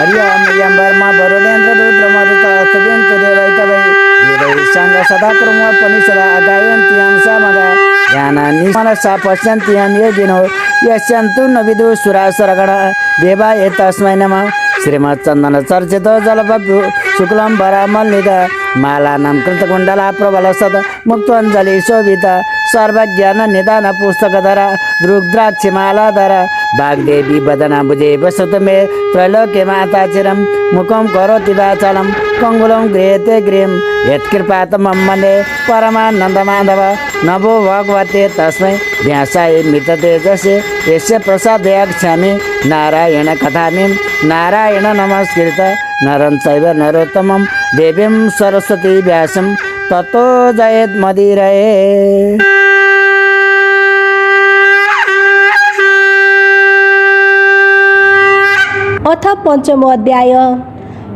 हरियाम वर्मा वरुणेन्द्र रुद्र मरुत अस्तविन्तु देवैतवै वेदैश्चाङ्ग सदा क्रम उपनिषदा गायन्त्यं समगा ज्ञानानि मनसा पश्यन्त्यं योगिनो यस्यन्तु न विदुषुरासुरगणा देवाय तस्मै नमः। श्रीमच्चन्दन चर्चित जलपभ्यु शुक्लं वरामल्लिका मालानां कृतकुण्डला प्रबलसद मुक्ताञ्जलि शोभिता सर्वज्ञान निदान पुस्तकधरा रुद्राक्षमालाधरा वाग्देवी वदनाम्बुजे वसतु मे त्रैलोक्य माता चिरं मुखं करोति वाचालं कङ्गुलं गृह्यते गृहं यत्कृपातमं मन्ये परमानन्दमाधव नमो भगवते तस्मै व्यासाय मृततेजसे यस्य प्रसादयाक्षामि नारायण कथामिं नारायण नमस्कृत नरं चैव नरोत्तमं देवीं सरस्वती व्यासं ततो जयेद्मदिरये। अथ पञ्चम अध्याय।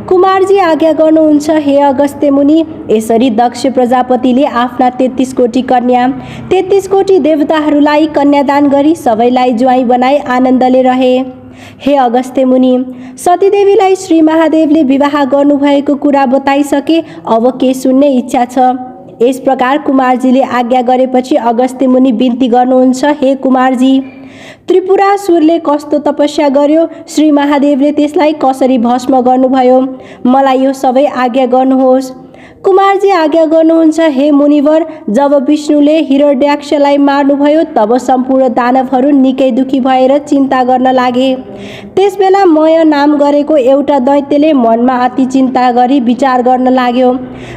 कुमारजी आज्ञा गर्नुहुन्छ हे अगस्त्य मुनि। यसरी दक्ष प्रजापतिले आफ्ना 33 कोटी कन्या 33 कोटी देवताहरूलाई कन्यादान गरी सबैलाई ज्वाइँ बनाई आनन्दले रहे। हे अगस्त्य मुनि, सतीदेवीलाई श्री महादेवले विवाह गर्नुभएको कुरा बताइसके, अब के सुन्ने इच्छा छ? यस प्रकार कुमारजीले आज्ञा गरेपछि अगस्त्य मुनि बिन्ती गर्नुहुन्छ, हे कुमारजी, त्रिपुरासुरले कस्तो तपस्या गर्यो, श्री महादेवले त्यसलाई कसरी भस्म गर्नुभयो, मलाई यो सबै आज्ञा गर्नुहोस्। कुमारजी आज्ञा गर्नुहुन्छ, हे मुनिवर, जब विष्णुले हिरण्याक्षलाई मार्नुभयो तब सम्पूर्ण दानवहरू निकै दुखी भएर चिन्ता गर्न लागे। त्यसबेला मय नाम गरेको एउटा दैत्यले मनमा अति चिन्ता गरी विचार गर्न लाग्यो।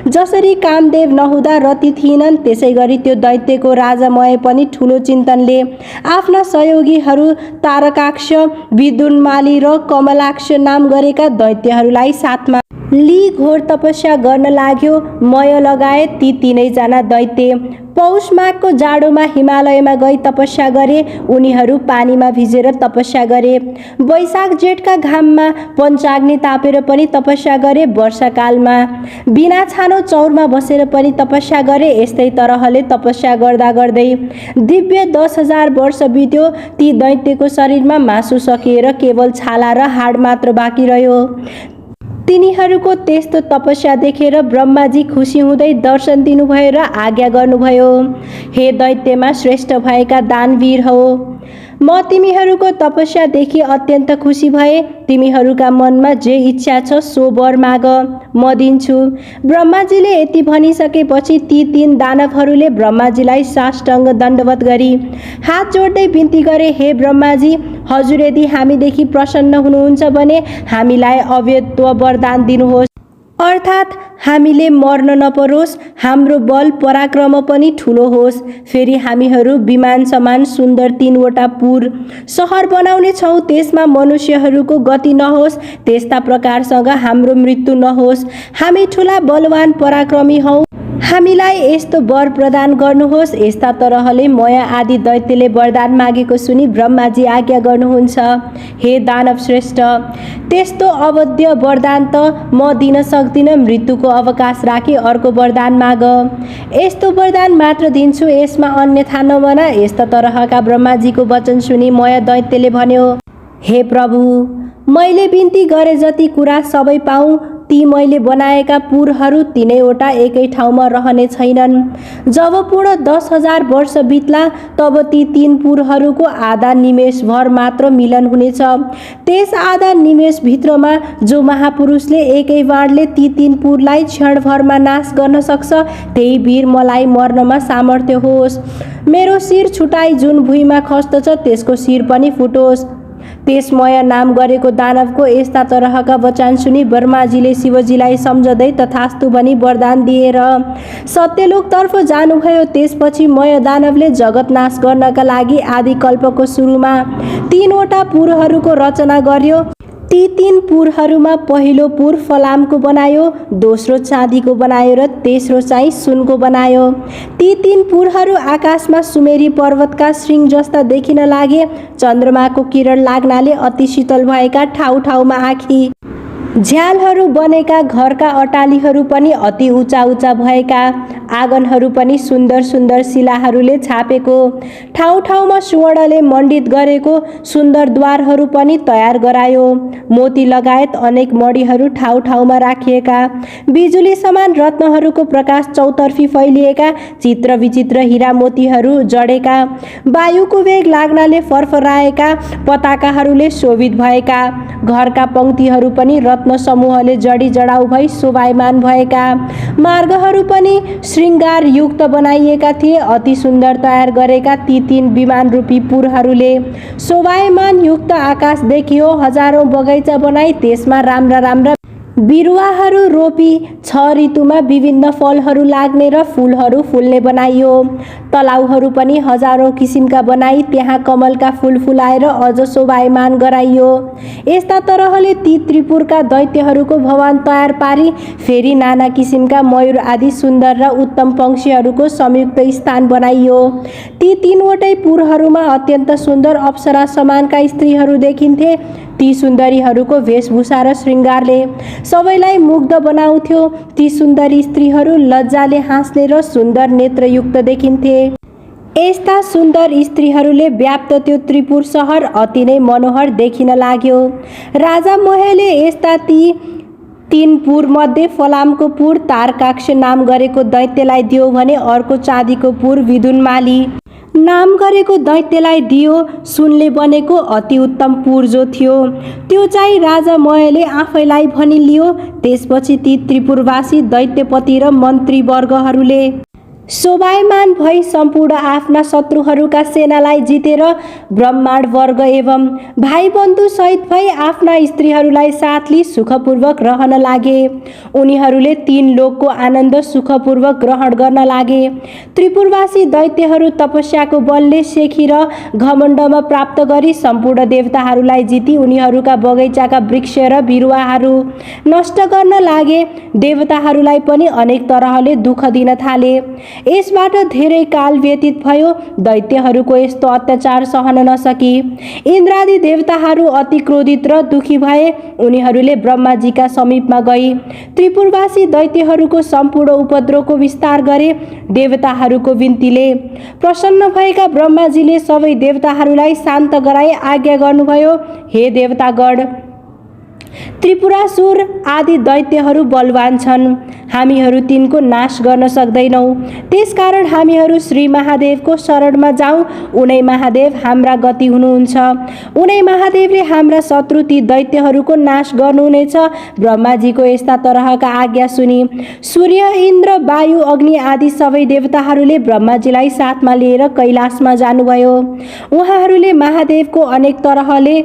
जसरी कामदेव नहुँदा रति थिएनन्, त्यसै गरी त्यो दैत्यको राजा मय पनि ठुलो चिन्तनले आफ्ना सहयोगीहरू तारकाक्ष, विदुन्माली र कमलाक्ष नाम गरेका दैत्यहरूलाई साथमा ली घोर तपस्या गर्न लाग्यो। मय लगायत ती 3 जना दैत्य पौष माघको जाडोमा हिमालयमा गई तपस्या गरे। उनीहरू पानीमा भिजेर तपस्या गरे। वैशाख जेठका घाममा पञ्चाग्नि तापेर पनि तपस्या गरे। वर्षाकालमा बिना छानो चौरमा बसेर पनि तपस्या गरे। यस्तै तरहले तपस्या गर्दा गर्दै दिव्य 10,000 वर्ष बित्यो। ती दैत्यको शरीरमा मासु सकिएर केवल छाला र हाड मात्र बाँकी रह्यो। तिनीहरूको त्यस्तो तपस्या देखेर ब्रह्माजी खुसी हुँदै दर्शन दिनुभयो र आज्ञा गर्नुभयो, हे दैत्यमा श्रेष्ठ भएका दानवीर हो, म तिमीहरूको तपस्या देखि अत्यन्त खुसी भए। तिमीहरूका मनमा जे इच्छा छ सो वर माग, म दिन्छु। ब्रह्माजीले यति भनिसकेपछि ती 3 दानवहरूले ब्रह्माजीलाई साष्टाङ्ग दण्डवत गरी हात जोड्दै बिन्ती गरे, हे ब्रह्माजी, हजुर यदि हामीदेखि प्रसन्न हुनुहुन्छ भने हामीलाई अव्यत्व वरदान दिनुहोस्, अर्थात् हामीले मर्न नपरोस्, हाम्रो बल पराक्रम पनि ठुलो होस्। फेरि हामीहरू विमान समान सुन्दर 3वटा पुर सहर बनाउने छौँ, त्यसमा मनुष्यहरूको गति नहोस्, त्यस्ता प्रकारसँग हाम्रो मृत्यु नहोस्। हामी ठुला बलवान पराक्रमी हौँ, हामीलाई यस्तो वर प्रदान गर्नुहोस्। यस्ता तरहले मय आदि दैत्यले वरदान मागेको सुनि ब्रह्माजी आज्ञा गर्नुहुन्छ, हे दानव श्रेष्ठ, त्यस्तो अवध्य वरदान त म दिन सक्दिनँ। मृत्युको अवकाश राखी अर्को वरदान माग। यस्तो वरदान मात्र दिन्छु, यसमा अन्यथा नबना। यस्ता तरहका ब्रह्माजीको वचन सुनि मय दैत्यले भन्यो, हे प्रभु, मैले बिन्ती गरे जति कुरा सबै पाऊँ। ती मैले बनाएका पुरहरू 3वटा एकै ठाउँमा रहने छैनन्। जब पूर्ण 10,000 वर्ष बित्ला तब ती 3 पुरहरूको आधा निमेष भर मात्र मिलन हुनेछ। त्यस आधा निमेष भित्रमा जो महापुरुषले एकै बाणले ती 3 पुरलाई क्षणभरमा नाश गर्न सक्छ, त्यही वीर मलाई मर्नमा सामर्थ्य होस्। मेरो शिर छुटाई जुन भुइँमा खस्दछ त्यसको शिर पनि फुटोस्। त्यसमय नाम गरेको दानवको यस्ता तरहका वचन सुनि ब्रह्माजीले शिवजीलाई सम्झँदै तथास्तु भनी वरदान दिएर सत्यलोकतर्फ जानुभयो। त्यसपछि मय दानवले जगत नाश गर्नका लागि आदिकल्पको सुरुमा 3वटा पुरहरूको रचना गर्यो। ती 3 पुरहरूमा पहिलो पुर फलामको बनायो, दोस्रो चाँदीको बनायो र तेस्रो चाहिँ सुनको बनायो। ती 3 पुरहरू आकाशमा सुमेरी पर्वतका श्रृंग जस्ता देखिन लागे। चन्द्रमाको किरण लाग्नाले अति शीतल भएका ठाउँ ठाउँमा आँखी झ्यालहरू बनेका घरका अटालीहरू पनि अति ऊंचा ऊंचा भएका, आँगनहरू पनि सुन्दर सुन्दर शिलाहरूले छापेको, ठाउँ ठाउँमा सुवर्णले मण्डित गरेको सुन्दर द्वारहरू पनि तयार गरायो। मोती लगायत अनेक मणिहरू ठाउँ ठाउँमा राखिएका, बिजुली समान रत्नहरूको प्रकाश चौतर्फी फैलिएका, चित्र विचित्र हीरा मोतीहरू जडेका, वायुको वेग लाग्नाले फरफराएका पताकाहरूले शोभित भएका, घरका पंक्तिहरू पनि रत्न समूहले जडी जडाउ भई शोभायमान भएका, मार्गहरू पनि श्रृंगार युक्त बनाइएका थिए। अति सुन्दर तयार गरेका ती तीन विमान रूपी पुरहरूले शोभायमान युक्त आकाश देखियो। हजारौं बगैँचा बनाई त्यसमा राम्रा राम्रा बिरुवाहरू रोपी 6 ऋतुमा विभिन्न फलहरू लाग्ने र फूलहरू फुल्ने बनाइयो। तलाउहरू पनि हजारौं किसिमका बनाई त्यहाँ कमलका फूल फुलाएर अझ शोभायमान गराइयो। यस्ता तरहले ती त्रिपुरका दैत्यहरूको भवन तयार पारी फेरि नाना किसिमका मयूर आदि सुन्दर र उत्तम पंक्षीहरूको संयुक्त स्थान बनाइयो। ती तीनवटै पुरहरूमा अत्यन्त सुन्दर अप्सरा समानका स्त्रीहरू देखिन्थे। ती सुन्दरीहरूको वेशभूषा र श्रृङ्गारले सबैलाई मुग्ध बनाउँथ्यो। ती सुन्दरी स्त्रीहरू लज्जाले हाँस्ने र सुन्दर नेत्रयुक्त देखिन्थे। यस्ता सुन्दर स्त्रीहरूले व्याप्त त्यो त्रिपुर सहर अति नै मनोहर देखिन लाग्यो। राजा मोहेले यस्ता ती 3 पुर मध्ये फलामको पुर तारकाक्ष नाम गरेको दैत्यलाई दियो भने अर्को चाँदीको पुर विदुनमाली नाम गरेको दैत्यलाई दियो। सुनले बनेको अति उत्तम पुर जो थियो त्यो चाहिँ राजा मयले आफैलाई भनी लियो। त्यसपछि ती त्रिपुरवासी दैत्यपति र मन्त्रीवर्गहरूले शोभायमान भई सम्पूर्ण आफ्ना शत्रुहरूका सेनालाई जितेर ब्रह्माण्ड वर्ग एवं भाइ बन्धु सहित भई आफ्ना स्त्रीहरूलाई साथ लिई सुखपूर्वक रहन लागे। उनीहरूले 3 लोकको आनन्द सुखपूर्वक ग्रहण गर्न लागे। त्रिपुरवासी दैत्यहरू तपस्याको बलले शेखी र घमण्डमा प्राप्त गरी सम्पूर्ण देवताहरूलाई जिती उनीहरूका बगैँचाका वृक्ष र बिरुवाहरू नष्ट गर्न लागे। देवताहरूलाई पनि अनेक तरहले दुःख दिन थाले। यसबाट धेरै काल व्यतीत भयो। दैत्यहरूको यस्तो अत्याचार सहन नसकी इन्द्रादि देवताहरू अति क्रोधित र दुखी भए। उनीहरूले ब्रह्माजीका समीपमा गई त्रिपुरवासी दैत्यहरूको सम्पूर्ण उपद्रवको विस्तार गरे। देवताहरूको बिन्तीले प्रसन्न भएका ब्रह्माजीले सबै देवताहरूलाई शान्त गराई आज्ञा गर्नुभयो। हे देवतागण, त्रिपुरासुर आदि दैत्यहरू बलवान छन्। हामीहरू तिनको नाश गर्न सक्दैनौँ। त्यसकारण हामीहरू श्री महादेवको शरणमा जाउँ। उनै महादेव हाम्रा गति हुनुहुन्छ। उनै महादेवले हाम्रा शत्रु ती दैत्यहरूको नाश गर्नुहुनेछ। ब्रह्माजीको यस्ता तरहका आज्ञा सुनि सूर्य, इन्द्र, वायु, अग्नि आदि सबै देवताहरूले ब्रह्माजीलाई साथमा लिएर कैलाशमा जानुभयो। उहाँहरूले महादेवको अनेक तरहले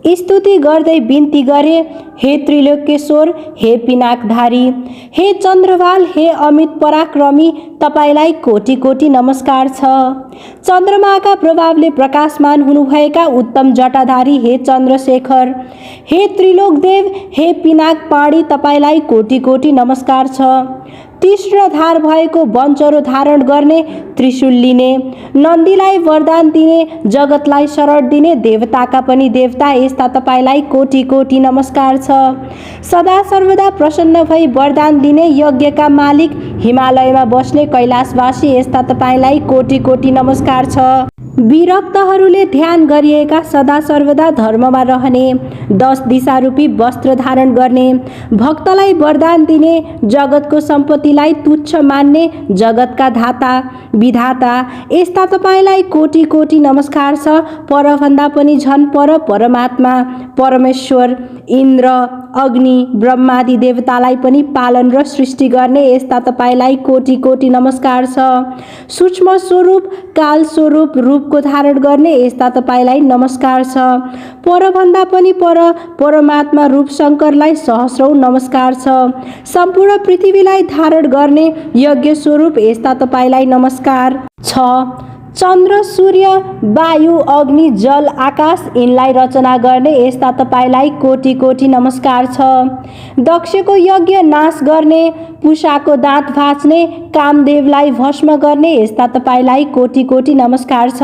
स्तुति गर्दै बिन्ती गरे। हे त्रिलोकेश्वर, हे पिनाकधारी, हे चन्द्रवाल, हे अमित पराक्रमी, तपाईलाई कोटि कोटि नमस्कार छ। चन्द्रमाका प्रभावले प्रकाशमान हुनुभएका उत्तम जटाधारी हे चन्द्रशेखर, हे त्रिलोकदेव, हे पिनाक पाणी, तपाईलाई कोटि कोटि नमस्कार छ। तीक्ष्ण धार भएको वञ्चरो धारण गर्ने, त्रिशूल लिने, नन्दीलाई वरदान दिने, जगतलाई शरण दिने, देवताका पनि देवता यस्ता तपाईलाई कोटि कोटि नमस्कार छ। सदा सर्वदा प्रसन्न भई वरदान दिने यज्ञका मालिक, हिमालयमा बस्ने कैलाशवासी यस्ता तपाईलाई कोटि कोटि नमस्कार छ। विरक्तहरूले ध्यान गरिएका, सदा सर्वदा धर्ममा रहने, 10 दिशा रूपी वस्त्र धारण गर्ने, भक्तलाई वरदान दिने, जगतको सम्पत्तिलाई तुच्छ मान्ने, जगतका धाता विधाता यस्ता तपाईलाई कोटि कोटि नमस्कार छ। परभन्दा पनि झन् पर परमात्मा परमेश्वर इन्द्र, अग्नि, ब्रह्मादि देवतालाई पनि पालन र सृष्टि गर्ने यस्ता तपाईलाई कोटि कोटि नमस्कार छ। सूक्ष्म स्वरूप, काल स्वरूप, रूपको धारण गर्ने यस्ता तपाईलाई नमस्कार छ। परभन्दा पनि पर परमात्मा रूप शङ्करलाई सहस्रौं नमस्कार छ। सम्पूर्ण पृथ्वीलाई धारण गर्ने यज्ञ स्वरूप यस्ता तपाईलाई नमस्कार छ। चन्द्र, सूर्य, वायु, अग्नि, जल, आकाश यिनलाई रचना गर्ने यस्ता तपाईलाई कोटि कोटि नमस्कार छ। दक्षको यज्ञ नाश गर्ने, पुषाको दाँत भाँच्ने, कामदेवलाई भस्म गर्ने यस्ता तपाईँलाई कोटि कोटि नमस्कार छ।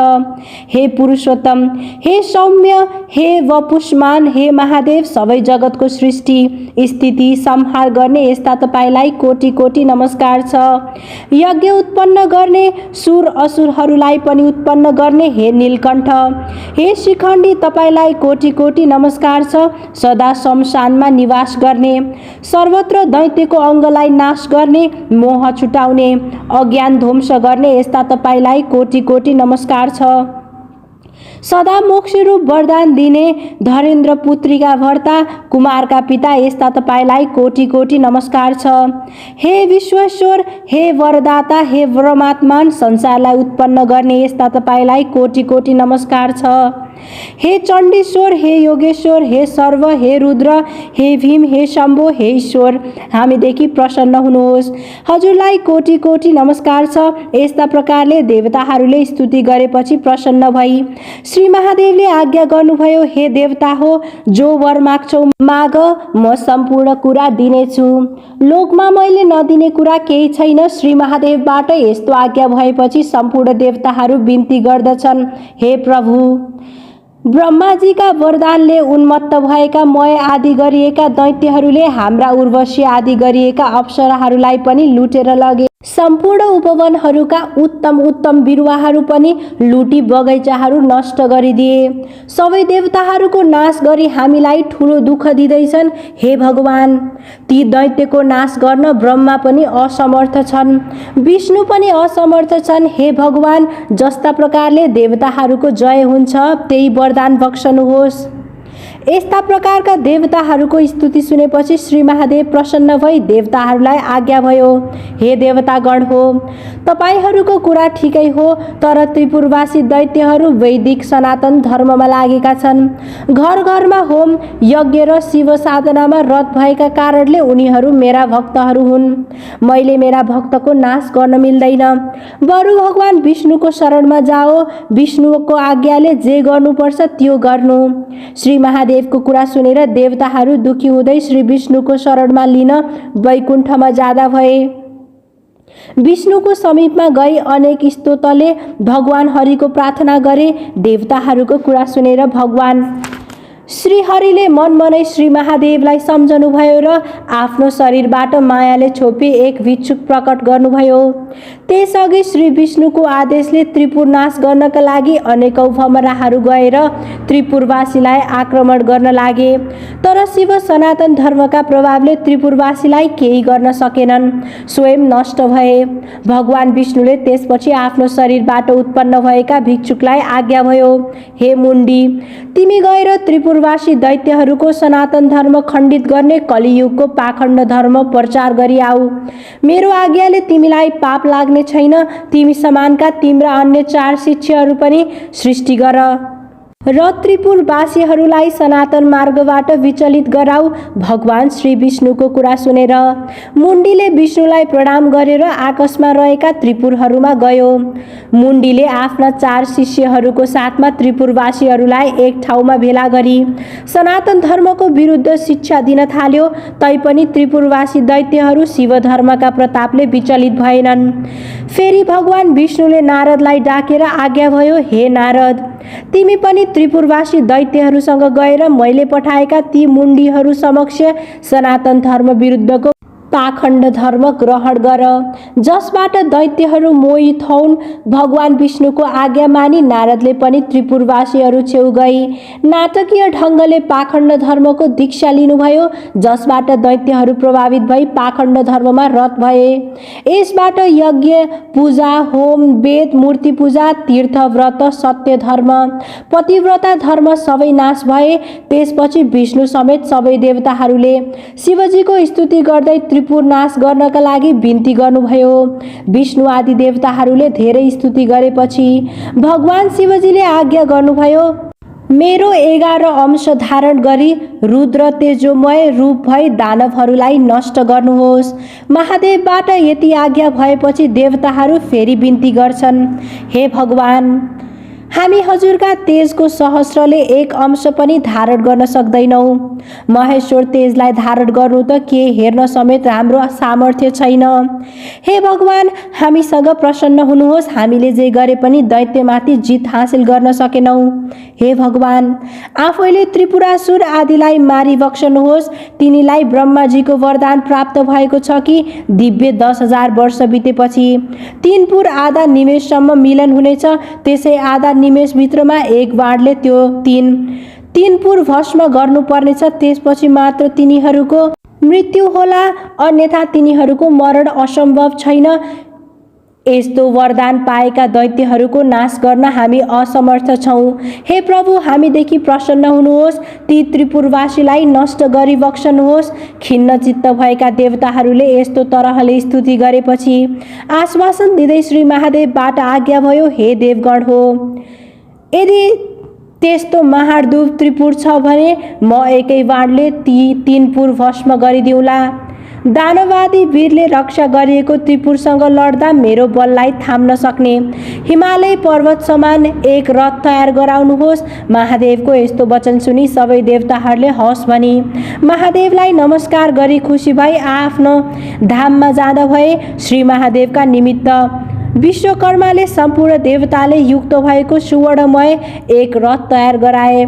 हे पुरुषोत्तम, हे सौम्य, हे वपुष्मान, हे महादेव, सबै जगतको सृष्टि स्थिति संहार गर्ने यस्ता तपाईँलाई कोटि कोटि नमस्कार छ। यज्ञ उत्पन्न गर्ने, सुर असुरहरूलाई पनि उत्पन्न गर्ने हे नीलकण्ठ, हे शिखण्डी, तपाईँलाई कोटि कोटि नमस्कार छ। सदा शमशानमा निवास गर्ने, सर्वत्र दैत्यको अङ्गलाई नाश गर्ने, मोह छुटाउने, अज्ञान ध्वंस गर्ने यस्ता तपाईँलाई कोटि कोटि नमस्कार छ। सदा मोक्षरूप वरदान दिने, धरेन्द्र पुत्रीका भर्ता, कुमारका पिता यस्ता तपाईँलाई कोटि कोटि नमस्कार छ। हे विश्वेश्वर, हे वरदाता, हे परमात्मान, संसारलाई उत्पन्न गर्ने यस्ता तपाईँलाई कोटि कोटि नमस्कार छ। हे चण्डीश्वर, हे योगेश्वर, हे सर्व, हे रुद्र, हे भीम, हे शम्भो, हे ईश्वर, हामीदेखि प्रसन्न हुनुहोस्। हजुरलाई कोटि कोटि नमस्कार छ। यस्ता प्रकारले देवताहरूले स्तुति गरेपछि प्रसन्न भई श्री महादेवले आज्ञा गर्नुभयो, हे देवता हो, जो वर माग्छौ माग, म सम्पूर्ण कुरा दिनेछु। लोकमा मैले नदिने कुरा केही छैन। श्री महादेवबाट यस्तो आज्ञा भएपछि सम्पूर्ण देवताहरू बिन्ती गर्दछन्, हे प्रभु, ब्रह्माजीका वरदानले उन्मत्त भएका मय आदि गरिएका दैत्यहरूले हाम्रा उर्वशी आदि गरिएका अप्सराहरूलाई पनि लुटेर लगे। सम्पूर्ण उपवनहरूका उत्तम उत्तम बिरुवाहरू पनि लुटी बगैँचाहरू नष्ट गरिदिए। सबै देवताहरूको नाश गरी हामीलाई ठुलो दुःख दिँदैछन्। हे भगवान, ती दैत्यको नाश गर्न ब्रह्मा पनि असमर्थ छन्, विष्णु पनि असमर्थ छन्। हे भगवान, जस्ता प्रकारले देवताहरूको जय हुन्छ त्यही वरदान बक्सनुहोस्। यस्ता प्रकारका देवताहरूको स्तुति सुनेपछि श्री महादेव प्रसन्न भई देवताहरूलाई आज्ञा भयो, हे देवतागण हो, तपाईँहरूको कुरा ठिकै हो, तर त्रिपुरवासी दैत्यहरू वैदिक सनातन धर्ममा लागेका छन्। घर घरमा होम यज्ञ र शिव साधनामा रत भएका कारणले उनीहरू मेरा भक्तहरू हुन्। मैले मेरा भक्तको नाश गर्न मिल्दैन। बरु भगवान विष्णुको शरणमा जाओ, विष्णुको आज्ञाले जे गर्नुपर्छ त्यो गर्नु। श्री महादेवको कुरा सुनेर देवताहरू दुखी हुँदै श्री विष्णुको शरणमा लिन वैकुण्ठमा जाँदा भए। विष्णुको समीपमा गई अनेक स्तोत्रले भगवान हरिको प्रार्थना गरे। देवताहरूको कुरा सुनेर भगवान श्री हरिले मनमनै श्री महादेवलाई सम्झनुभयो र आफ्नो शरीरबाट मायाले छोपी एक भिक्षुक प्रकट गर्नुभयो। त्यसअघि श्री विष्णुको आदेशले त्रिपुर नाश गर्नका लागि अनेकौं भमराहरू गएर त्रिपुरवासीलाई आक्रमण गर्न लागे, तर शिव सनातन धर्मका प्रभावले त्रिपुरवासीलाई केही गर्न सकेनन्, स्वयं नष्ट भए। भगवान विष्णुले त्यसपछि आफ्नो शरीरबाट उत्पन्न भएका भिक्षुकलाई आज्ञा भयो, हे मुण्डी, तिमी गएर त्रिपुरवासी दैत्यहरूको सनातन धर्म खण्डित गर्ने कलियुगको पाखण्ड धर्म प्रचार गरी आऊ। मेरो आज्ञाले तिमीलाई पाप लाग्ने छैन। तिमी समानका तिम्रा अन्य 4 शिष्यहरू पनि सृष्टि गर र त्रिपुरवासीहरूलाई सनातन मार्गबाट विचलित गराऊ। भगवान श्री विष्णुको कुरा सुनेर मुण्डीले विष्णुलाई प्रणाम गरेर आकाशमा रहेका त्रिपुरहरूमा गयो। मुण्डीले आफ्ना 4 शिष्यहरूको साथमा त्रिपुरवासीहरूलाई एक ठाउँमा भेला गरी सनातन धर्मको विरुद्ध शिक्षा दिन थाल्यो। तैपनि त्रिपुरवासी दैत्यहरू शिव धर्मका प्रतापले विचलित भएनन्। फेरि भगवान विष्णुले नारदलाई डाकेर आज्ञा भयो, हे नारद, तिमी पनि त्रिपुरवासी दैत्यहरूसँग गएर मैले पठाएका ती मुण्डीहरू समक्ष सनातन धर्म विरुद्धको पाखण्ड धर्म ग्रहण गर, जसबाट दैत्यहरू मोहित हौन्। भगवान विष्णुको आज्ञा मानी नारदले पनि त्रिपुरवासीहरू छेउ गई नाटकीय ढङ्गले पाखण्ड धर्मको दीक्षा लिनुभयो, जसबाट दैत्यहरू प्रभावित भई पाखण्ड धर्ममा रत भए। यसबाट यज्ञ, पूजा, होम, वेद, मूर्ति पूजा, तीर्थ व्रत, सत्य धर्म, पतिव्रता धर्म सबै नाश भए। त्यसपछि विष्णु समेत सबै देवताहरूले शिवजीको स्तुति गर्दै त्रिपुर नाश गर्नका लागि बिन्ती गर्नुभयो। विष्णु आदि देवताहरूले धेरै स्तुति गरेपछि भगवान शिवजीले आज्ञा गर्नुभयो, मेरो 11 अंश धारण गरी रुद्र तेजोमय रूप भई दानवहरूलाई नष्ट गर्नुहोस्। महादेवबाट यति आज्ञा भएपछि देवताहरू फेरि बिन्ती गर्छन्, हे भगवान, हामी हजुरका तेजको सहस्रले एक अंश पनि धारण गर्न सक्दैनौँ। महेश्वर तेजलाई धारण गर्नु त के हेर्न समेत हाम्रो सामर्थ्य छैन। हे भगवान, हामीसँग प्रसन्न हुनुहोस्। हामीले जे गरे पनि दैत्यमाथि जित हासिल गर्न सकेनौँ। हे भगवान, आफैले त्रिपुरासुर आदिलाई मारिबक्सनुहोस्। तिनीलाई ब्रह्माजीको वरदान प्राप्त भएको छ कि दिव्य 10,000 वर्ष बितेपछि 3 पुर आधा निमेषसम्म मिलन हुनेछ। त्यसै आधा निमेषभित्रमा एक बाणले त्यो 3 पुर भस्म गर्नुपर्नेछ। त्यसपछि मात्र तिनीहरूको मृत्यु होला, अन्यथा तिनीहरूको मरण असम्भव छैन। यस्तो वरदान पाएका दैत्यहरूको नाश गर्न हामी असमर्थ छौँ। हे प्रभु, हामीदेखि प्रसन्न हुनुहोस्। ती त्रिपुरवासीलाई नष्ट गरिबक्सनुहोस्। खिन्न चित्त भएका देवताहरूले यस्तो तरहले स्तुति गरेपछि आश्वासन दिँदै श्री महादेवबाट आज्ञा भयो, हे देवगण हो, यदि त्यस्तो महार्दुव त्रिपुर छ भने म एकै बाणले ती 3 पुर भस्म गरिदिउँला। दानवादी वीरले रक्षा गरिएको त्रिपुरसँग लड्दा मेरो बललाई थाम्न सक्ने हिमालय पर्वत समान एक रथ तयार गराउनुहोस्। महादेवको यस्तो वचन सुनि सबै देवताहरूले हवस् भनी महादेवलाई नमस्कार गरी खुसी भई आफ्नो धाममा जाँदा भए। श्री महादेवका निमित्त विश्वकर्माले सम्पूर्ण देवताले युक्त भएको सुवर्णमय एक रथ तयार गराए।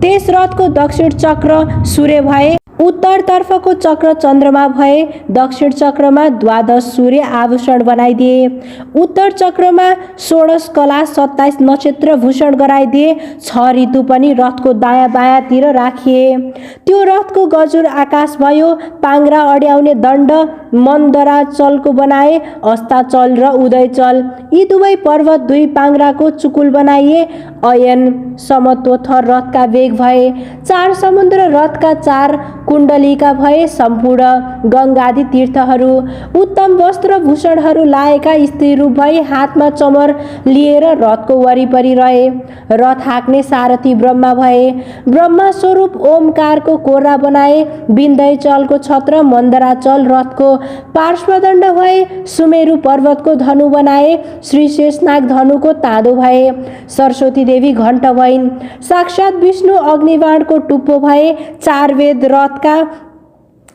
त्यस रथको दक्षिण चक्र सूर्य भए, उत्तरतर्फको चक्र चन्द्रमा भए। दक्षिण चक्रमा 12 सूर्य आभूषण बनाइदिए। उत्तर चक्रमा 16 कला 27 नक्षत्र भूषण गराइदिए। 6 ऋतु पनि रथको दायाँ बायाँतिर राखिए। त्यो रथको गजुर आकाश भयो। पाङ्ग्रा अड्याउने दण्ड मन्दराचलको बनाए। अस्ताचल र उदयचल यी दुवै पर्वत 2 पाङ्ग्राको चुकुल बनाइए। अयन समत्वथर रथका वेग भए। 4 समुद्र रथका 4 कुण्डलीका भए। सम्पूर्ण गङ्गादि तीर्थहरू उत्तम वस्त्र भूषणहरू लाएका स्त्री रूप भई हातमा चमर लिएर रथको वरिपरि रहे। रथ हाँक्ने सारथी ब्रह्मा भए। ब्रह्मा स्वरूप ओमकारको कोर्रा बनाए। विन्ध्याचलको छत्र मन्दराचल रथको पार्श्वदण्ड भए। सुमेरु पर्वतको धनु बनाए। श्री शेषनाग धनुको ताँदो भए। सरस्वती देवी घण्ट भइन्। साक्षात विष्णु अग्निबाणको टुप्पो भए। 4 वेद रथका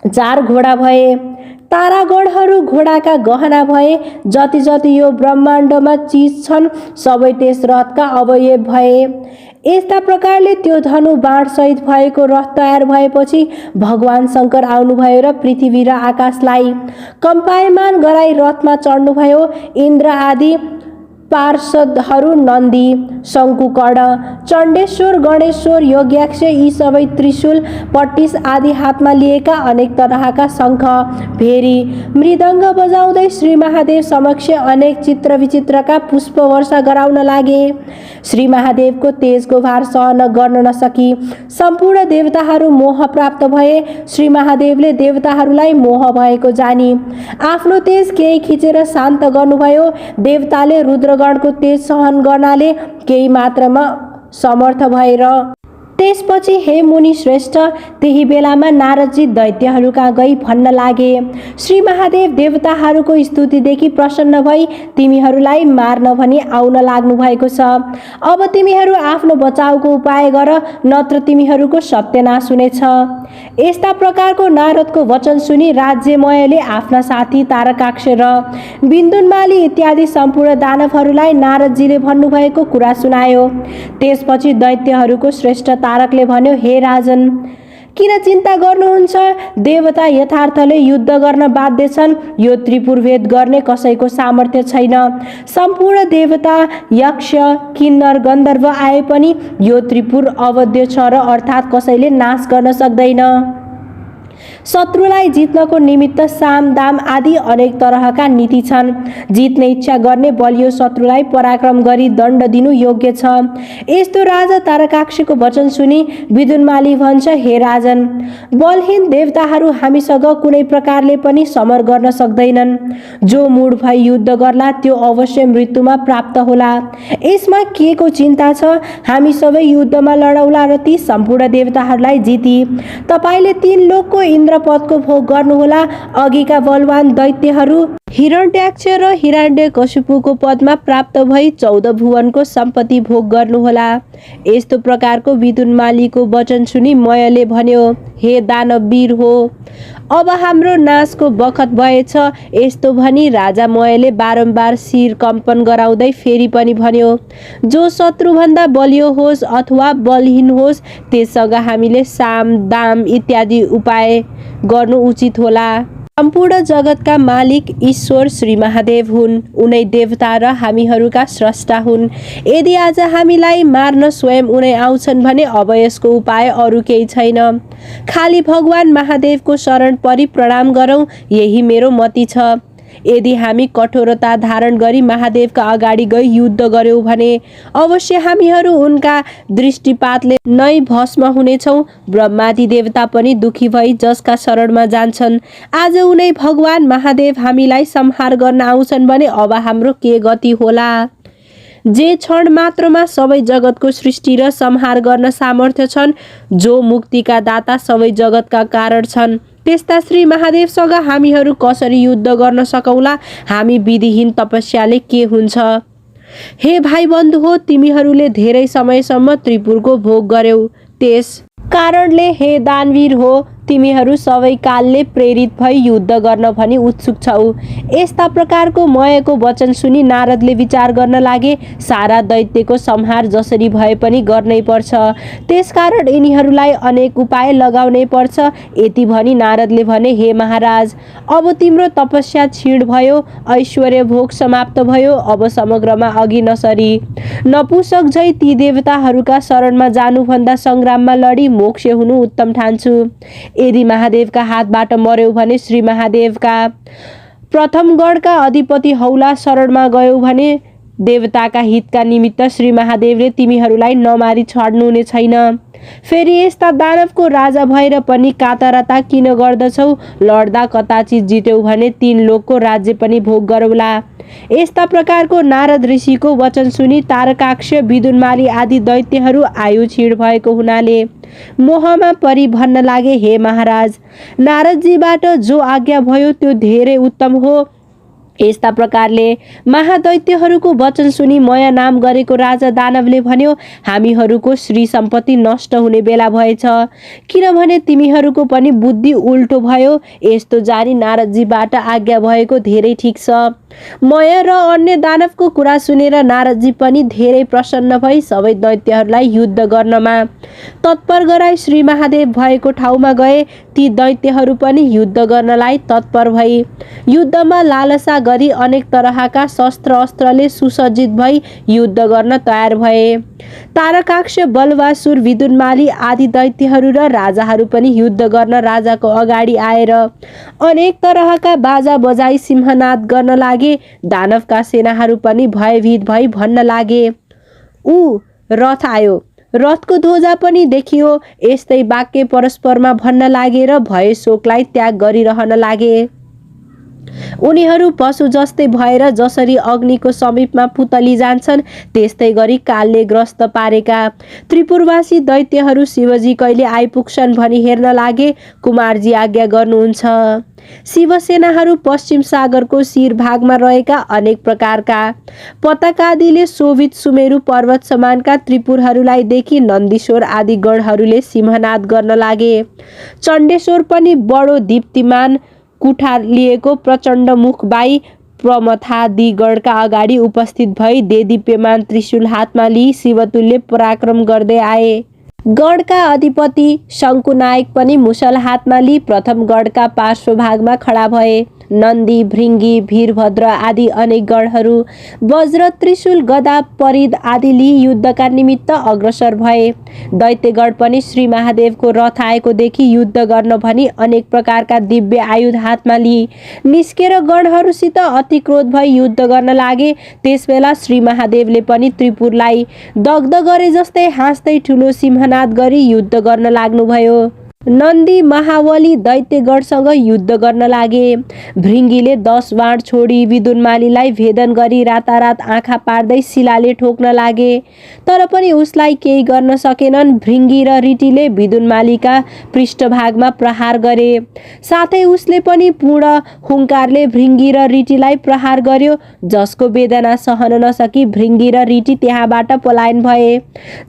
4 घोडा भए। तारागणहरू घोडाका गहना भए। जति जति यो ब्रह्माण्डमा चिज छन् सबै त्यस रथका अवयव भए। यस्ता प्रकारले त्यो धनु बाण सहित भएको रथ तयार भएपछि भगवान शङ्कर आउनुभयो र पृथ्वी र आकाशलाई कम्पायमान गराई रथमा चढ्नुभयो। इन्द्र आदि पार्षदहरू नन्दी, शङ्कुकर्ण, चण्डेश्वर, गणेश्वर, यज्ञाक्ष यी सबै त्रिशूल, पट्टिस आदि हातमा लिएका अनेक तरहका शङ्ख, भेरी, मृदङ्ग बजाउँदै श्री महादेव समक्ष अनेक चित्र विचित्रका पुष्प वर्षा गराउन लागे। श्री महादेवको तेजको भार सहन गर्न नसकी सम्पूर्ण देवताहरू मोह प्राप्त भए। श्री महादेवले देवताहरूलाई मोह भएको जानी आफ्नो तेज केही खिचेर शान्त गर्नुभयो। देवताले रुद्रगणको तेज सहन गर्नाले केही मात्रामा समर्थ भएर त्यसपछि हे मुनि श्रेष्ठ, त्यही बेलामा नारदजी दैत्यहरूका गई भन्न लागे, श्री महादेव देवताहरूको स्तुतिदेखि प्रसन्न भई तिमीहरूलाई मार्न भनी आउन लाग्नु भएको छ। अब तिमीहरू आफ्नो बचाउको उपाय गर, नत्र तिमीहरूको सत्यनाश हुनेछ। यस्ता प्रकारको नारदको वचन सुनि राज्यमयले आफ्ना साथी तारकाक्ष र बिन्दुनमाली इत्यादि सम्पूर्ण दानवहरूलाई नारदजीले भन्नुभएको कुरा सुनायो। त्यसपछि दैत्यहरूको श्रेष्ठ तारकले भन्यो, हे राजन, किन चिन्ता गर्नुहुन्छ? देवता यथार्थले युद्ध गर्न बाध्य छन्। यो त्रिपुरभेद गर्ने कसैको सामर्थ्य छैन। सम्पूर्ण देवता, यक्ष, किन्नर, गन्धर्व आए पनि यो त्रिपुर अवध्य छ र अर्थात् कसैले नाश गर्न सक्दैन। शत्रुलाई जित्नको निमित्त साम दाम आदि अनेक तरहका नीति छन्। जित्ने इच्छा गर्ने बलियो शत्रुलाई पराक्रम गरी दण्ड दिनु योग्य छ। यस्तो राजा तारकाक्षको वचन सुनि विदुनमाली भन्छ, हे राजन, बलहीन देवताहरू हामीसँग कुनै प्रकारले पनि समर गर्न सक्दैनन्। जो मूढ भई युद्ध गर्ला त्यो अवश्य मृत्युमा प्राप्त होला। यसमा के को चिन्ता छ? हामी सबै युद्धमा लडौला र ती सम्पूर्ण देवताहरूलाई जिती तपाईले 3 लोकको इन्द्रपदको भोग गर्नुहोला। अघिका बलवान दैत्यहरू हिरण्याक्ष र हिरण्यकशिपुको पदमा प्राप्त भई 14 भुवनको सम्पत्ति भोग गर्नुहोला। यस्तो प्रकारको विदुन्मालीको वचन सुनि मयले भन्यो, हे दानववीर हो, अब हाम्रो नाशको बखत भएछ। यस्तो भनी राजा मयले बारम्बार शिर कम्पन गराउँदै फेरि पनि भन्यो, जो शत्रुभन्दा बलियो होस् अथवा बलहीन होस् त्यससँग हामीले साम दाम इत्यादि उपाय गर्नु उचित होला। सम्पूर्ण जगतका मालिक ईश्वर श्री महादेव हुन्। उनै देवता र हामीहरूका स्रष्टा हुन्। यदि आज हामीलाई मार्न स्वयं उनै आउँछन् भने अब यसको उपाय अरू केही छैन। खाली भगवान महादेवको शरण परि प्रणाम गरौँ, यही मेरो मति छ। यदि हामी कठोरता धारण गरी महादेवका अगाडि गई युद्ध गर्यौं भने अवश्य हामीहरू उनका दृष्टिपातले नै भस्म हुनेछौँ। ब्रह्मादि देवता पनि दुखी भई जसका शरणमा जान्छन्। आज उनै भगवान महादेव हामीलाई संहार गर्न आउँछन् भने अब हाम्रो के गति होला। जे क्षण मात्रमा सबै जगतको सृष्टि र संहार गर्न सामर्थ्य छन्, जो मुक्तिका दाता सबै जगतका कारण छन्, त्यस्ता श्री महादेवसँग हामीहरू कसरी युद्ध गर्न सकौला। हामी विधिहीन तपस्याले के हुन्छ। हे भाइ बन्धु हो, तिमीहरूले धेरै समयसम्म त्रिपुरको भोग गर्यौ। त्यस कारणले हे दानवीर हो, तिमीहरू सबै कालले प्रेरित भई युद्ध गर्न भनी उत्सुक छौ। यस्ता प्रकारको मयको वचन सुनि नारदले विचार गर्न लागे, सारा दैत्यको संहार जसरी भए पनि गर्नै पर्छ। त्यसकारण यिनीहरूलाई अनेक उपाय लगाउनै पर्छ। यति भनी नारदले भने, हे महाराज, अब तिम्रो तपस्या क्षीण भयो, ऐश्वर्य भोग समाप्त भयो। अब समग्रमा अघि नसरी नपुसक झै ती देवताहरूका शरणमा जानुभन्दा सङ्ग्राममा लडी मोक्ष हुनु उत्तम ठान्छु। यदि महादेवका हातबाट मर्यौ भने श्री महादेवका प्रथम गणका अधिपति हौला शरणमा गयौ भने देवताका हितका निमित्त श्री महादेवले तिमीहरूलाई नमारी छाड्नु हुने छैन। फेरि यस्ता दानवको राजा भएर पनि कातरता किन गर्दछौ। लड्दा कदाचित जित्यौ भने 3 लोकको राज्य पनि भोग गरौला। यस्ता प्रकारको नारद ऋषिको वचन सुनि तारकाक्ष विदुन्माली आदि दैत्यहरू आयु क्षीण भएको हुनाले मोहमा परि भन्न लागे, हे महाराज, नारदजीबाट जो आज्ञा भयो त्यो धेरै उत्तम हो। यस्ता प्रकारले महादैत्यहरूको वचन सुनि मय नाम गरेको राजा दानवले भन्यो, हामीहरूको श्री सम्पत्ति नष्ट हुने बेला भएछ, किनभने तिमीहरूको पनि बुद्धि उल्टो भयो। यस्तो जानी नारदजीबाट आज्ञा भएको धेरै ठिक छ। मय र अन्य दानवको कुरा सुनेर नारदजी पनि धेरै प्रसन्न भई सबै दैत्यहरूलाई युद्ध गर्नमा तत्पर गराई श्री महादेव भएको ठाउँमा गए। ती दैत्यहरू पनि युद्ध गर्नलाई तत्पर भई युद्धमा लालसा गरी अनेक तरहका शस्त्र अस्त्रले सुसज्जित भई युद्ध गर्न तयार भए। तारकाक्ष, बलवासुर, विदुन्माली आदि दैत्यहरू र राजाहरू पनि युद्ध गर्न राजाको अगाडि आएर अनेक तरहका बाजा बजाई सिंहनाद गर्न लागे। दानवका सेनाहरू पनि भयभीत भई भन्न लागे, ऊ रथ आयो, रथको ध्वजा पनि देखियो। यस्तै वाक्य परस्परमा भन्न लागेर भय शोकलाई त्याग गरिरहन लागे। उनीहरू पशु जस्तै भएर जसरी अग्निको समीपमा पुतली जान्छन् त्यस्तै गरी कालले ग्रस्त पारेका त्रिपुरवासी दैत्यहरू शिवजी कहिले आइपुग्छन् भनी हेर्न लागे। कुमारजी आज्ञा गर्नुहुन्छ। शिवसेनाहरू पश्चिम सागरको शिर भागमा रहेका अनेक प्रकारका पताकादिले शोभित सुमेरु पर्वत समानका त्रिपुरहरूलाई देखि नन्दीश्वर आदि गणहरूले सिंहनाद गर्न लागे। चण्डेश्वर पनि बडो दीप्तिमान कुठार लिएको प्रचण्ड मुख बाई प्रमथादि गणका अगाडि उपस्थित भई देदीप्यमान त्रिशूल हातमा लिई शिवतुल्य पराक्रम गर्दै आए। गणका अधिपति शङ्कुनायक पनि मुसल हातमा लिई प्रथम गणका पार्श्वभागमा खडा भए। नन्दी, भृङ्गी, वीरभद्र आदि अनेक गणहरू वज्र, त्रिशूल, गदा, परिद आदि लिई युद्धका निमित्त अग्रसर भए। दैत्यगण पनि श्री महादेवको रथ आएको देखि युद्ध गर्न भनी अनेक प्रकारका दिव्य आयुध हातमा लिई निस्केर गणहरूसित अति क्रोध भई युद्ध गर्न लागे। त्यसबेला श्री महादेवले पनि त्रिपुरलाई दग्ध गरे जस्तै हाँस्दै ठुलो सिंहनाद गरी युद्ध गर्न लाग्नुभयो। नन्दी महावली दैत्यगढसँग युद्ध गर्न लागे। भृङ्गीले 10 बाण छोडी विदुन्मालीलाई भेदन गरी रातारात आँखा पार्दै शिलाले ठोक्न लागे, तर पनि उसलाई केही गर्न सकेनन्। भृङ्गी र रिटीले विदुन्मालीका पृष्ठभागमा प्रहार गरे, साथै उसले पनि पूर्ण हुङ्कारले भृङ्गी र रिटीलाई प्रहार गर्यो, जसको वेदना सहन नसकी भृङ्गी र रिटी त्यहाँबाट पलायन भए।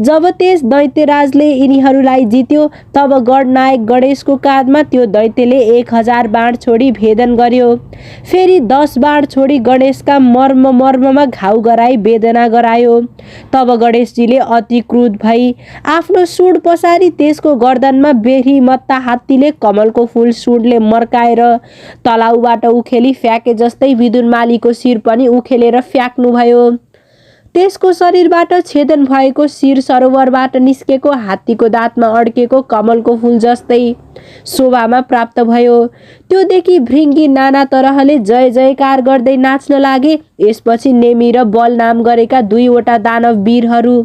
जब त्यस दैत्यराजले यिनीहरूलाई जित्यो, तब गणनायक गणेशको काँधमा त्यो दैत्यले 1000 बाण छोडी भेदन गर्यो। फेरि 10 बाण छोडी गणेशका मर्ममा घाउ गराई वेदना गरायो। तब गणेशजीले अति क्रुद्ध भई आफ्नो सुँड पसारी त्यसको गर्दनमा बेरीमत्ता हात्तीले कमलको फूल सुँडले मर्काएर तलाउबाट उखेली फ्याके जस्तै विदुन्मालीको शिर पनि उखेलेर फ्याक्नुभयो। त्यसको शरीरबाट छेदन भएको शिर सरोवरबाट निस्केको हात्तीको दाँतमा अड्केको कमलको फूल जस्तै शोभामा प्राप्त भयो। त्यो देखि भृङ्गी नाना तरहले जय जयकार गर्दै नाच्न लागे। यसपछि नेमी र बल नाम गरेका 2 वटा दानव वीरहरू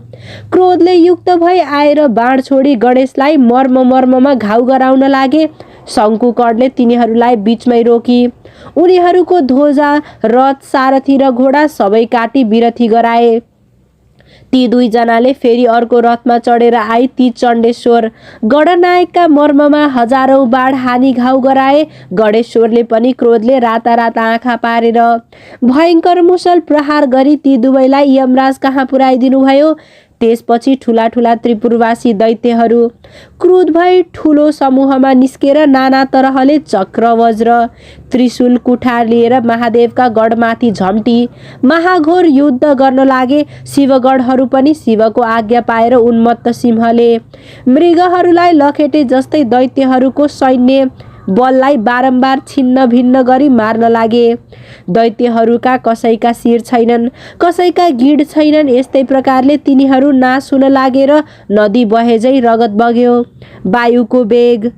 क्रोधले युक्त भई आएर बाण छोडी गणेशलाई मर्ममा घाउ गराउन लागे। शङ्कुकर्णले तिनीहरूलाई बीचमै रोकी उनीहरूको ध्वजा, रथ, सारथी र घोडा सबै काटी विरथी गराए। ती 2 जनाले फेरि अर्को रथमा चढेर आई ती चण्डेश्वर गणनायकका मर्ममा हजारौं बाण हानी घाउ गराए। गणेश्वरले पनि क्रोधले रातारात आँखा पारेर भयङ्कर मुसल प्रहार गरी ती दुवैलाई यमराज कहाँ पुर्याइदिनु भयो। त्यसपछि ठुला त्रिपुरवासी दैत्यहरू क्रुद्ध भई ठुलो समूहमा निस्केर नाना तरहले चक्र, वज्र, त्रिशूल, कुठार लिएर महादेवका गढमाथि झम्टी महाघोर युद्ध गर्न लागे। शिवगढहरू पनि शिवको आज्ञा पाएर उन्मत्त सिंहले मृगहरूलाई लखेटे जस्तै दैत्यहरूको सैन्य बललाई बारम्बार छिन्न भिन्न गरी मार्न लागे। दैत्यहरूका कसैका शिर छैनन्, कसैका गिड छैनन्। यस्तै प्रकारले तिनीहरू नाश हुन लागेर नदी बहेझै रगत बग्यो। वायुको वेग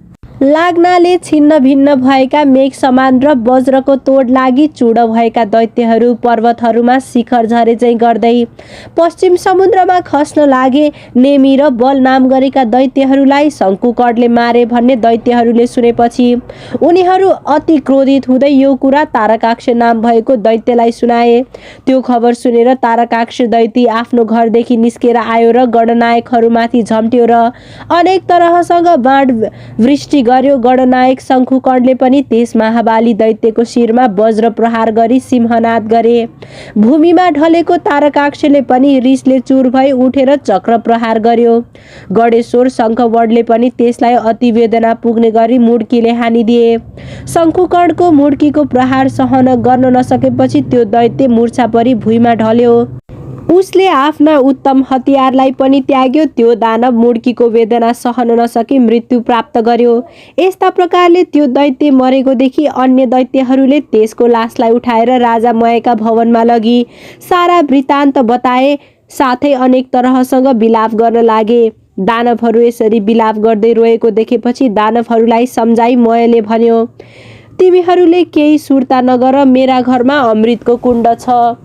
लाग्नाले छिन्न भिन्न भएका मेघ समान र वज्रको तोड लागि चूड भएका दैत्यहरू पर्वतहरूमा शिखर झरे चाहिँ गर्दै पश्चिम समुद्रमा खस्न लागे। नेमी र बल नाम गरेका दैत्यहरूलाई शङ्कुकर्णले मारे भन्ने दैत्यहरूले सुनेपछि उनीहरू अति क्रोधित हुँदै यो कुरा तारकाक्ष नाम भएको दैत्यलाई सुनाए। त्यो खबर सुनेर तारकाक्ष दैत्य आफ्नो घरदेखि निस्केर आयो र गणनायकहरूमाथि झम्ट्यो र अनेक तरहसँग बाण वृष्टि गर्यो। गणनायक शङ्कुकर्णले पनि त्यस महाबाली दैत्यको शिरमा वज्र प्रहार गरी सिंहनाद गरे। भूमिमा ढलेको तारकाक्षले पनि रिसले चूर भई उठेर चक्र प्रहार गर्यो। गणेश्वर शङ्खवडले पनि त्यसलाई अति वेदना पुग्ने गरी मुड्कीले हानिदिए। शङ्कुकर्णको मुड्कीको प्रहार सहन गर्न नसकेपछि त्यो दैत्य मूर्छा परी भुइँमा ढल्यो। उसले आफ्ना उत्तम हतियारलाई पनि त्याग्यो। त्यो दानव मुड्कीको वेदना सहन नसकी मृत्यु प्राप्त गर्यो। यस्ता प्रकारले त्यो दैत्य मरेको देखि अन्य दैत्यहरूले त्यसको लासलाई उठाएर राजा मयका भवनमा लगी सारा वृत्तान्त बताए, साथै अनेक तरहसँग विलाप गर्न लागे। दानवहरू यसरी विलाप गर्दै रोएको देखेपछि दानवहरूलाई सम्झाई मयले भन्यो, तिमीहरूले केही सुर्ता नगर, मेरा घरमा अमृतको कुण्ड छ,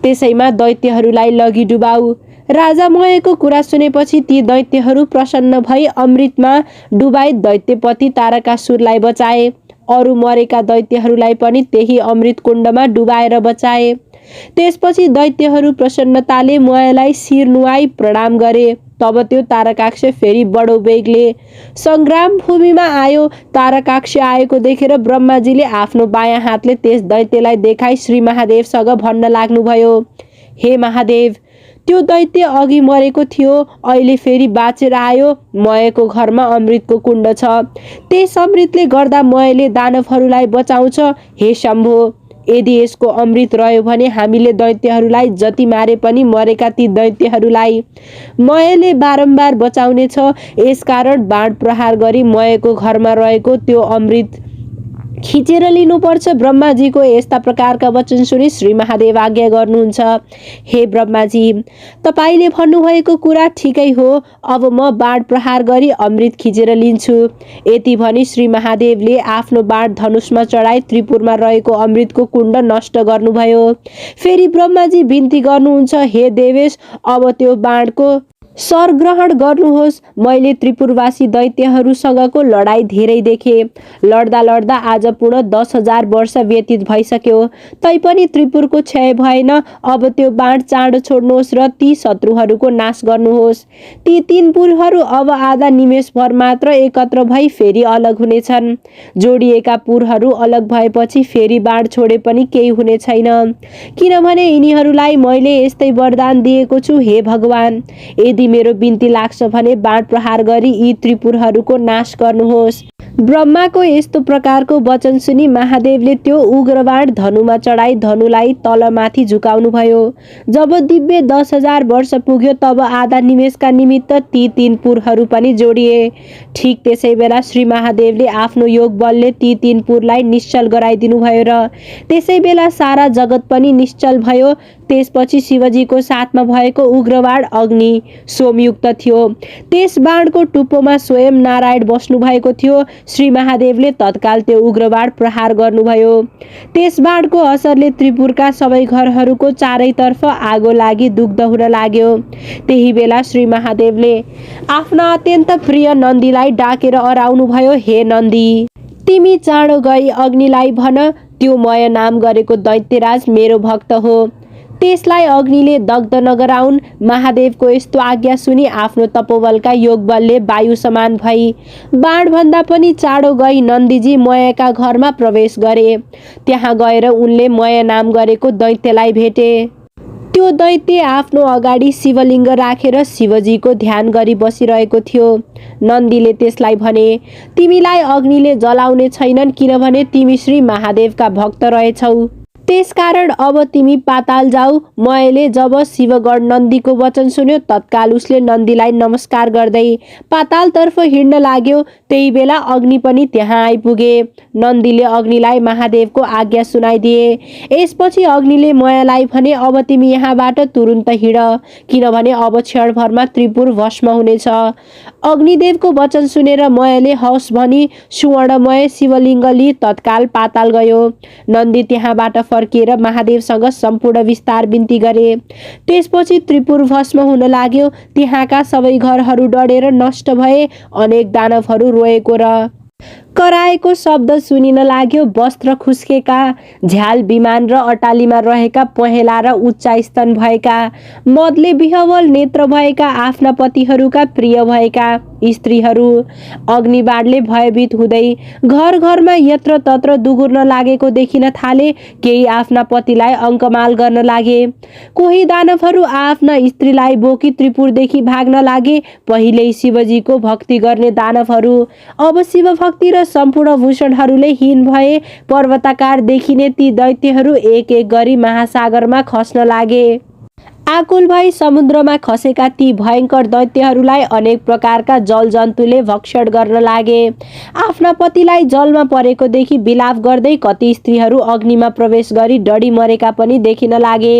त्यसैमा दैत्यहरूलाई लगी डुबाऊ। राजा मयको कुरा सुनेपछि ती दैत्यहरू प्रसन्न भई अमृतमा डुबाई दैत्यपति तारकासुरलाई बचाए। अरू मरेका दैत्यहरूलाई पनि त्यही अमृत कुण्डमा डुबाएर बचाए। त्यसपछि दैत्यहरू प्रसन्नताले मयलाई शिर नुहाई प्रणाम गरे। तब त्यो तारकाक्ष फेरि बडो वेगले संग्राम भूमिमा आयो। तारकाक्ष आएको देखेर ब्रह्माजीले आफ्नो बायाँ हातले त्यस दैत्यलाई देखाई श्री महादेवसँग भन्न लाग्नुभयो, हे महादेव, त्यो दैत्य अघि मरेको थियो, अहिले फेरि बाँचेर आयो। मयको घरमा अमृतको कुण्ड छ, त्यस अमृतले गर्दा मयले दानवहरूलाई बचाउँछ। हे शम्भो, यदि यसको अमृत रह्यो भने हामीले दैत्यहरूलाई जति मारे पनि मरेका ती दैत्यहरूलाई मयले बारम्बार बचाउनेछ। यसकारण बाण प्रहार गरी मयको घरमा रहेको त्यो अमृत खिचेर लिनुपर्छ। ब्रह्माजीको यस्ता प्रकारका वचन सुनि श्री महादेव आज्ञा गर्नुहुन्छ, हे ब्रह्माजी, तपाईँले भन्नुभएको कुरा ठिकै हो, अब म बाण प्रहार गरी अमृत खिचेर लिन्छु। यति भनी श्री महादेवले आफ्नो बाण धनुषमा चढाई त्रिपुरमा रहेको अमृतको कुण्ड नष्ट गर्नुभयो। फेरि ब्रह्माजी बिन्ती गर्नुहुन्छ, हे देवेश, अब त्यो बाणको सरग्रहण गर्नुहोस्। मैले त्रिपुरवासी दैत्यहरूसँगको लडाईँ धेरै देखे। लड्दा लड्दा आज पूर्ण 10,000 वर्ष व्यतीत भइसक्यो, तैपनि त्रिपुरको क्षय भएन। अब त्यो बाण चाँडो छोड्नुहोस् र ती शत्रुहरूको नाश गर्नुहोस्। ती 3 पुरहरू अब आधा निमेषभर मात्र एकत्र भई फेरि अलग हुनेछन्। जोडिएका पुरहरू अलग भएपछि फेरि बाण छोडे पनि केही हुने छैन, किनभने यिनीहरूलाई मैले यस्तै वरदान दिएको छु। हे भगवान, यदि मेरो बिन्ती लाग्छ भने बाण प्रहार गरी यी त्रिपुरहरूको नाश गर्नुहोस्। ब्रह्माको यस्तो प्रकारको वचन सुनि महादेवले त्यो उग्रबाण धनुमा चढाई धनुलाई तलमाथि झुकाउनु भयो। जब दिव्य 10,000 वर्ष पुग्यो तब आधा निमेषका निमित्त ती 3 पुरहरू पनि जोडिए। ठिक त्यसै बेला श्री महादेवले आफ्नो योग बलले ती 3 पुरलाई निश्चल गराइदिनु भयो र त्यसै बेला सारा जगत पनि निश्चल भयो। त्यसपछि शिवजीको साथमा भएको उग्रबाण अग्नि सोमयुक्त थियो। त्यस बाणको टुप्पोमा स्वयं नारायण बस्नु भएको थियो। श्री महादेवले तत्काल त्यो उग्रबाण प्रहार गर्नुभयो। त्यस बाणको असरले त्रिपुरका सबै घरहरूको चारैतर्फ आगो लागि दुग्ध हुन लाग्यो। त्यही बेला श्री महादेवले आफ्ना अत्यन्त प्रिय नन्दीलाई डाकेर अराउनु भयो। हे नन्दी, तिमी चाँडो गई अग्निलाई भन, त्यो मय नाम गरेको दैत्यराज मेरो भक्त हो, त्यसलाई अग्निले दग्ध नगराउन्। महादेवको यस्तो आज्ञा सुनि आफ्नो तपोबलका योग बलले वायु समान भई बाणभन्दा पनि चाँडो गई नन्दीजी मयका घरमा प्रवेश गरे। त्यहाँ गएर उनले मय नाम गरेको दैत्यलाई भेटे। त्यो दैत्य आफ्नो अगाडि शिवलिङ्ग राखेर शिवजीको ध्यान गरी बसिरहेको थियो। नन्दीले त्यसलाई भने, तिमीलाई अग्निले जलाउने छैनन्, किनभने तिमी श्री महादेवका भक्त रहेछौ। त्यसकारण अब तिमी पाताल जाऊ। मयले जब शिवगण नन्दीको वचन सुन्यो तत्काल उसले नन्दीलाई नमस्कार गर्दै पातालतर्फ हिँड्न लाग्यो। त्यही बेला अग्नि पनि त्यहाँ आइपुगे। नन्दीले अग्निलाई महादेवको आज्ञा सुनाइदिए। यसपछि अग्निले मयलाई भने, अब तिमी यहाँबाट तुरुन्त हिँड, किनभने अब क्षणभरमा त्रिपुर भस्म हुनेछ। अग्निदेवको वचन सुनेर मयले हवस् भनी सुवर्णमय शिवलिङ्ग लिई तत्काल पाताल गयो। नन्दी त्यहाँबाट फर्किएर महादेवसँग सम्पूर्ण विस्तार बिन्ती गरे। त्यसपछि त्रिपुर भस्म हुन लाग्यो। त्यहाँका सबै घरहरू डढेर नष्ट भए। अनेक दानवहरू रोएको र कराएको शब्द सुनिन लाग्यो। वस्त्र खुस्केका, झ्याल विमान र अटालीमा रहेका पहेँला र उच्च स्तन भएका, मदले विह्वल नेत्र भएका, आफ्ना पतिहरूका प्रिय भएका स्त्रीहरू अग्निबाणले भयभीत हुँदै घर घरमा यत्र तत्र दुगुर्न लागेको देखिन थाले। केही आफ्ना पतिलाई अङ्कमाल गर्न लागे। कोही दानवहरू आफ्ना स्त्रीलाई बोकी त्रिपुरदेखि भाग्न लागे। पहिल्यै शिवजीको भक्ति गर्ने दानवहरू अब शिव भक्ति र सम्पूर्ण भूषणहरूले हीन भए। पर्वताकार देखिने ती दैत्यहरू एक एक गरी महासागरमा खस्न लागे। आकुल भई समुद्रमा खसेका ती भयङ्कर दैत्यहरूलाई अनेक प्रकारका जलजन्तुले भक्षण गर्न लागे। आफ्ना पतिलाई जलमा परेको देखि विलाप गर्दै कति स्त्रीहरू अग्निमा प्रवेश गरी डढी मरेका पनि देखिन लागे।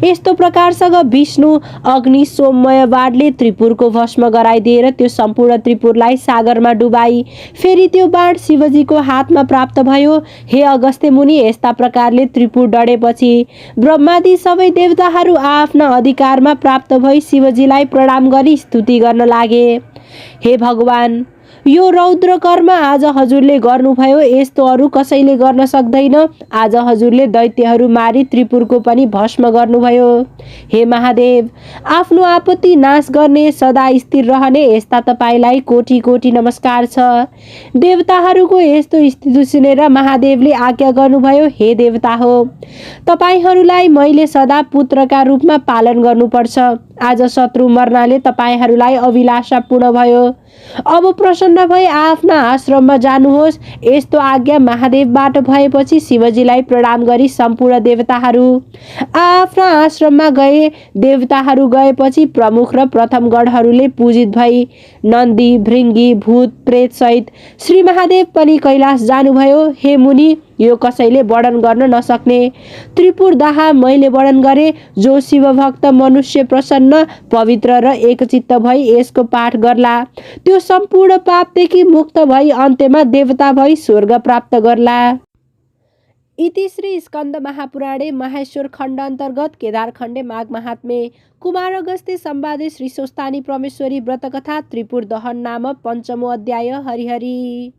यस्तो प्रकारसँग विष्णु अग्नि सोममय बाणले त्रिपुरको भस्म गराइदिएर त्यो सम्पूर्ण त्रिपुरलाई सागरमा डुबाई। फेरि त्यो बाण शिवजीको हातमा प्राप्त भयो। हे अगस्त्य मुनि, यस्ता प्रकारले त्रिपुर डढेपछि ब्रह्मादि सबै देवताहरू आफ्ना अधिकारमा प्राप्त भई शिवजीलाई प्रणाम गरी स्तुति गर्न लागे। हे भगवान, यो रौद्र कर्म आज हजुरले गर्नुभयो, यस्तो अरू कसैले गर्न सक्दैन। आज हजुरले दैत्यहरू मारी त्रिपुरको पनि भस्म गर्नुभयो। हे महादेव, आफ्नो आपत्ति नाश गर्ने, सदा स्थिर रहने यस्ता तपाईँलाई कोटी कोटी नमस्कार छ। देवताहरूको यस्तो स्थिति सुनेर महादेवले आज्ञा गर्नुभयो, हे देवता हो, तपाईँहरूलाई मैले सदा पुत्रका रूपमा पालन गर्नुपर्छ। आज शत्रु मर्नाले तपाईँहरूलाई अभिलाषा पूर्ण भयो। अब प्रसन्न भई आफ्ना आश्रममा जानुहोस्। यस्तो आज्ञा महादेवबाट भएपछि शिवजीलाई प्रणाम गरी सम्पूर्ण देवताहरू आफ्ना आश्रममा गए। देवताहरू गएपछि प्रमुख र प्रथम गणहरूले पूजित भई नन्दी, भृङ्गी, भूत प्रेत सहित श्री महादेव पनि कैलाश जानुभयो। हे मुनि, यो कसैले वर्णन गर्न नसक्ने त्रिपुर दाह मैले वर्णन गरे। जो शिव भक्त मनुष्य प्रसन्न, पवित्र र एकचित्त भई यसको पाठ गर्ला, त्यो सम्पूर्ण पापदेखि मुक्त भई अन्त्यमा देवता भई स्वर्ग प्राप्त गर्ला। इति श्री स्कन्द महापुराणे माहेश्वर खण्ड अन्तर्गत केदार खण्डे माघ महात्मे कुमार अगस्त्य सम्वादे श्री स्वस्तानी परमेश्वरी व्रतकथा त्रिपुर दहन नाम 5मो अध्याय। हरिहरि।